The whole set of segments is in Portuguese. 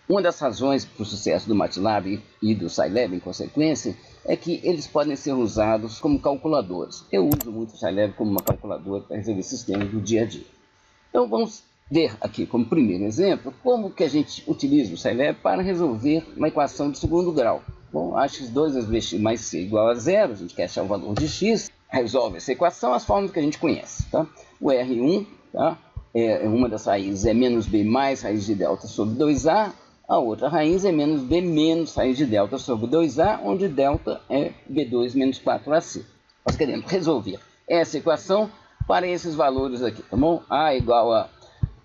Uma das razões para o sucesso do MATLAB e do Scilab, em consequência, é que eles podem ser usados como calculadores. Eu uso muito o Scilab como uma calculadora para resolver sistemas do dia a dia. Então vamos ver aqui como primeiro exemplo como que a gente utiliza o Scilab para resolver uma equação de segundo grau. Bom, ax2 vezes bx mais c igual a zero, a gente quer achar o valor de x, resolve essa equação, as formas que a gente conhece. Tá? O R1, tá? Uma das raízes é menos b mais raiz de delta sobre 2a, a outra raiz é menos b menos raiz de delta sobre 2a, onde delta é b2 menos 4ac. Nós queremos resolver essa equação para esses valores aqui, tá bom? A igual a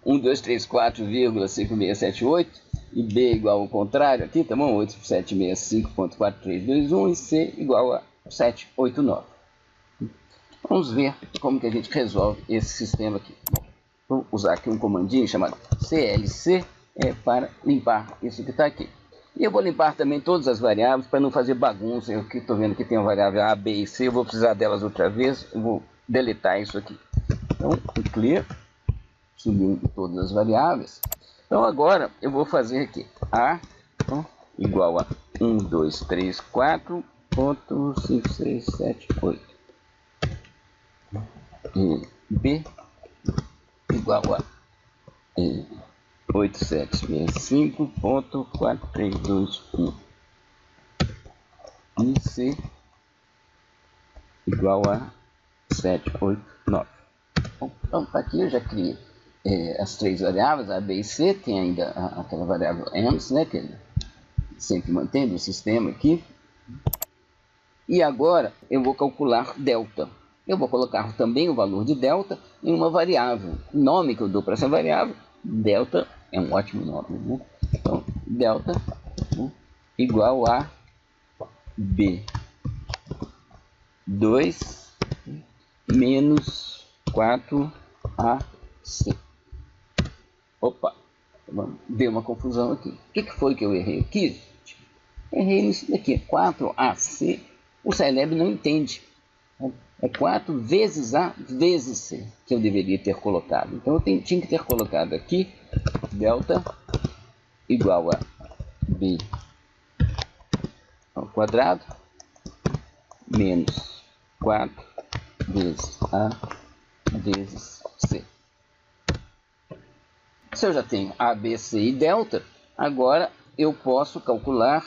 1234,5678 e B igual ao contrário aqui, tá bom? 8765.4321 e C igual a 789. Vamos ver como que a gente resolve esse sistema aqui. Bom, vou usar aqui um comandinho chamado CLC para limpar isso que está aqui. E eu vou limpar também todas as variáveis para não fazer bagunça. Eu estou vendo que tem a variável A, B e C, eu vou precisar delas outra vez, eu vou deletar isso aqui. Então, clear, subiu todas as variáveis. Então agora eu vou fazer aqui A igual a 1234.5678 e B igual a 8765.4321 e C igual a 789. Então tá aqui, eu já criei as três variáveis, A, B e C. Tem ainda aquela variável ANS, né, que ele sempre mantém no sistema aqui. E agora eu vou calcular delta. Eu vou colocar também o valor de delta em uma variável. O nome que eu dou para essa variável, delta, é um ótimo nome, né? Então, delta igual a B2 menos 4AC. Opa, deu uma confusão aqui. O que foi que eu errei aqui? Errei nisso daqui, 4AC. O Scilab não entende. É 4 vezes A vezes C que eu deveria ter colocado. Então eu tinha que ter colocado aqui delta igual a B ao quadrado menos 4 vezes A vezes C. Se eu já tenho A, B, C e delta, agora eu posso calcular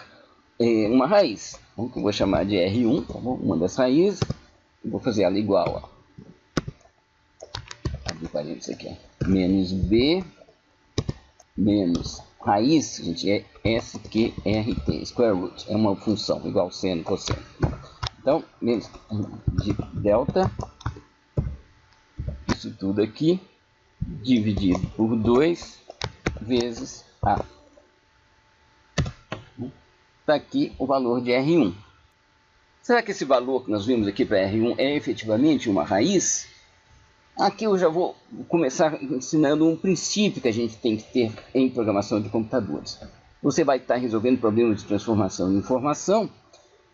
uma raiz, que eu vou chamar de R1, tá bom? Uma das raízes. Vou fazer ela igual a abrir parênteses aqui, menos B menos raiz, gente, é SQRT, square root, é uma função igual seno, cosseno. Então, menos de delta, isso tudo aqui, dividido por 2 vezes A. Está aqui o valor de R1. Será que esse valor que nós vimos aqui para R1 é efetivamente uma raiz? Aqui eu já vou começar ensinando um princípio que a gente tem que ter em programação de computadores. Você vai estar resolvendo problemas de transformação de informação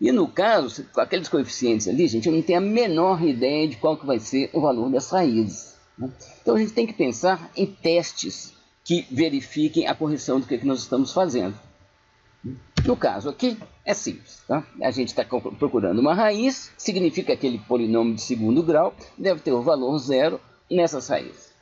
e, no caso, com aqueles coeficientes ali, gente, eu não tenho a menor ideia de qual que vai ser o valor das raízes, né? Então a gente tem que pensar em testes que verifiquem a correção do que nós estamos fazendo. No caso aqui, é simples, tá? A gente está procurando uma raiz, significa que aquele polinômio de segundo grau deve ter o valor zero nessas raízes.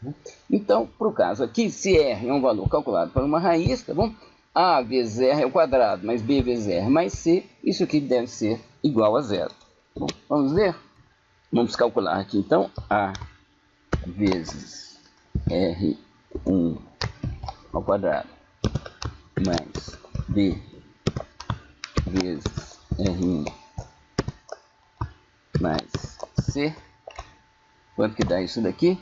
Então, para o caso aqui, se R é um valor calculado para uma raiz, tá bom? A vezes R ao quadrado mais B vezes R mais C, isso aqui deve ser igual a zero. Bom, vamos ver? Vamos calcular aqui então, A vezes R1 ao quadrado mais B vezes R1 mais C. Quanto que dá isso daqui?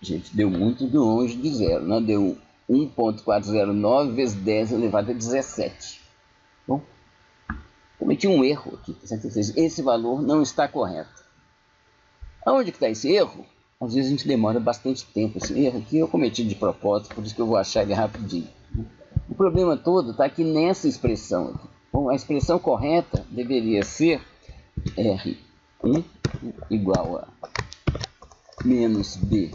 Gente, deu muito longe de zero, né? Deu 1.409 vezes 10 elevado a 17. Bom, cometi um erro aqui. Esse valor não está correto. Aonde que está esse erro? Às vezes a gente demora bastante tempo. Esse erro aqui eu cometi de propósito, por isso que eu vou achar ele rapidinho. O problema todo está aqui nessa expressão aqui. Bom, a expressão correta deveria ser R1 igual a menos B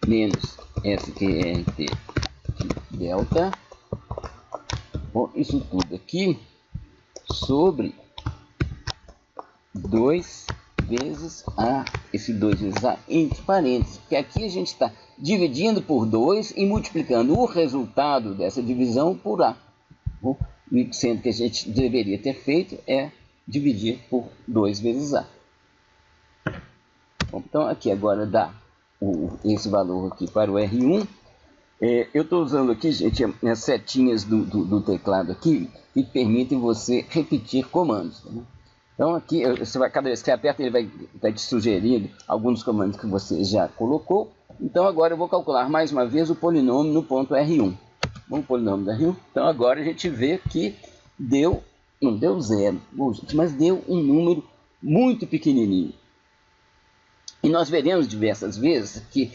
menos SQRT delta, bom, isso tudo aqui, sobre 2 vezes A, esse 2 vezes A entre parênteses, porque aqui a gente está dividindo por 2 e multiplicando o resultado dessa divisão por A. Bom, sendo que a gente deveria ter feito é dividir por 2 vezes A. Bom, então aqui agora dá esse valor aqui para o R1. Eu estou usando aqui, gente, as setinhas do teclado aqui, que permitem você repetir comandos. Tá? Então aqui, cada vez que você aperta, ele vai te sugerindo alguns comandos que você já colocou. Então agora eu vou calcular mais uma vez o polinômio no ponto R1. Vamos o polinômio do R1. Então agora a gente vê que não deu 0, bom, gente, mas deu um número muito pequenininho. E nós veremos diversas vezes que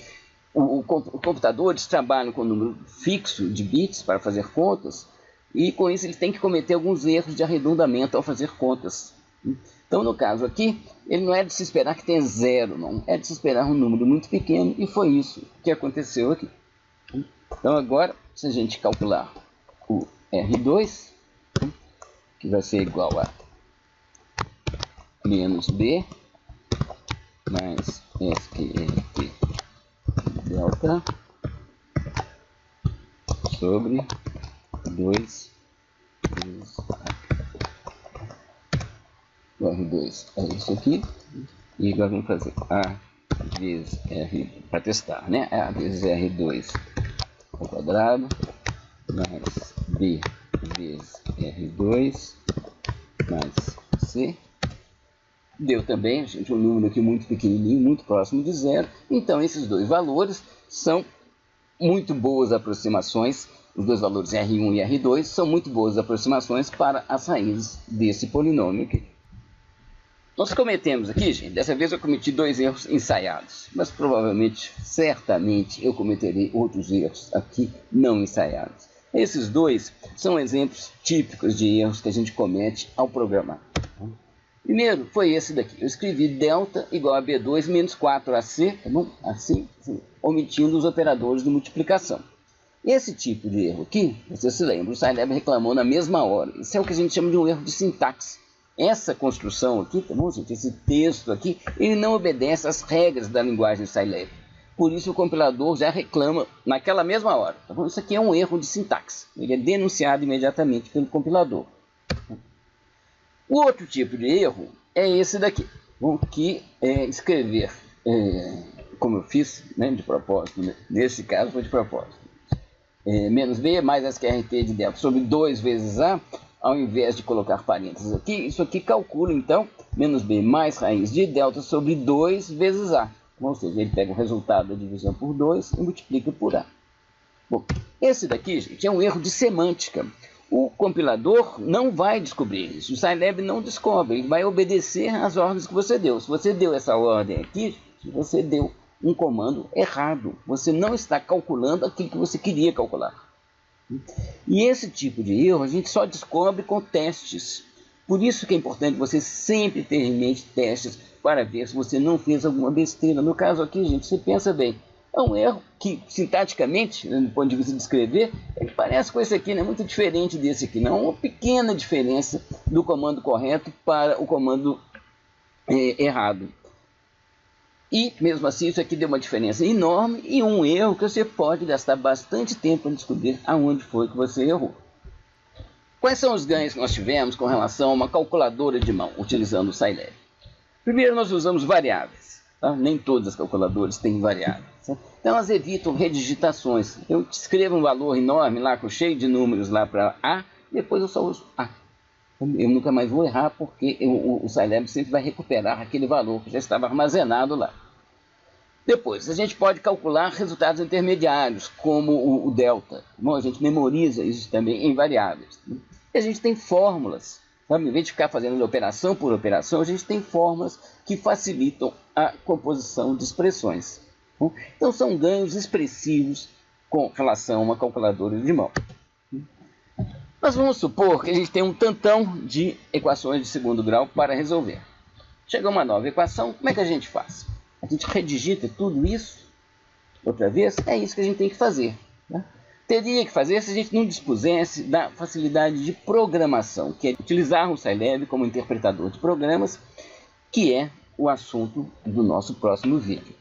os computadores trabalham com um número fixo de bits para fazer contas, e com isso eles têm que cometer alguns erros de arredondamento ao fazer contas. Então, no caso aqui, ele não é de se esperar que tenha 0, não. É de se esperar um número muito pequeno, e foi isso que aconteceu aqui. Então, agora, se a gente calcular o R2, que vai ser igual a menos B mais SQRT delta sobre 2 vezes o R2 é isso aqui, e agora vamos fazer A vezes R, para testar, né? A vezes R2 ao quadrado mais B vezes R2 mais C. Deu também, gente, um número aqui muito pequenininho, muito próximo de 0. Então, esses dois valores são muito boas aproximações. Os dois valores R1 e R2 são muito boas aproximações para as raízes desse polinômio aqui. Nós cometemos aqui, gente, dessa vez eu cometi 2 erros ensaiados, mas provavelmente, certamente, eu cometerei outros erros aqui não ensaiados. Esses dois são exemplos típicos de erros que a gente comete ao programar. Primeiro foi esse daqui. Eu escrevi delta igual a B2 menos 4AC, tá bom? Assim, omitindo os operadores de multiplicação. Esse tipo de erro aqui, você se lembra, o Scilab reclamou na mesma hora. Isso é o que a gente chama de um erro de sintaxe. Essa construção aqui, tá bom, gente? Esse texto aqui, ele não obedece às regras da linguagem Scilab. Por isso o compilador já reclama naquela mesma hora. Tá bom? Isso aqui é um erro de sintaxe. Ele é denunciado imediatamente pelo compilador. O outro tipo de erro é esse daqui, que é escrever, como eu fiz, né, de propósito, né? Nesse caso foi de propósito, menos B mais SQRT de delta sobre 2 vezes A, ao invés de colocar parênteses aqui, isso aqui calcula então menos B mais raiz de delta sobre 2 vezes A. Ou seja, ele pega o resultado da divisão por 2 e multiplica por A. Bom, esse daqui, gente, é um erro de semântica. O compilador não vai descobrir isso, o Scilab não descobre, ele vai obedecer às ordens que você deu. Se você deu essa ordem aqui, você deu um comando errado, você não está calculando aquilo que você queria calcular. E esse tipo de erro a gente só descobre com testes. Por isso que é importante você sempre ter em mente testes para ver se você não fez alguma besteira. No caso aqui, gente, você pensa bem. É um erro que, sintaticamente, do ponto de vista de escrever, ele parece com esse aqui, não é muito diferente desse aqui. Não, uma pequena diferença do comando correto para o comando errado. E, mesmo assim, isso aqui deu uma diferença enorme e um erro que você pode gastar bastante tempo para descobrir aonde foi que você errou. Quais são os ganhos que nós tivemos com relação a uma calculadora de mão, utilizando o Scilab? Primeiro, nós usamos variáveis. Tá? Nem todas as calculadoras têm variáveis. Certo? Então, elas evitam redigitações. Eu escrevo um valor enorme lá, com cheio de números lá para A, e depois eu só uso A. Eu nunca mais vou errar, porque o Scilab sempre vai recuperar aquele valor que já estava armazenado lá. Depois, a gente pode calcular resultados intermediários, como o delta. Bom, a gente memoriza isso também em variáveis. E a gente tem fórmulas. Sabe? Em vez de ficar fazendo operação por operação, a gente tem fórmulas que facilitam a composição de expressões. Então, são ganhos expressivos com relação a uma calculadora de mão. Nós vamos supor que a gente tem um tantão de equações de segundo grau para resolver. Chega uma nova equação, como é que a gente faz? A gente redigita tudo isso outra vez? É isso que a gente tem que fazer. Né? teria que fazer se a gente não dispusesse da facilidade de programação, que é utilizar o Scilab como interpretador de programas, que é o assunto do nosso próximo vídeo.